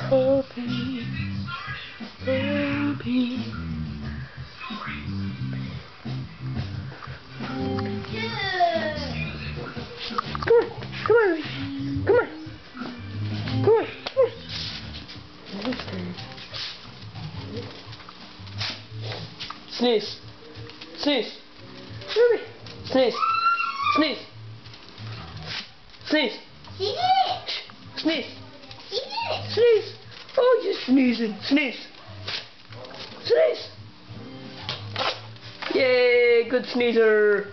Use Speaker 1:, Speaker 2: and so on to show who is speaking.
Speaker 1: Puppy, puppy. Come on, come on, come on, come on. Sneeze, sneeze, Ruby, sneeze, sneeze, sneeze, sneeze, sneeze. Oh, you're sneezing, sneeze, sneeze. Yay, good sneezer.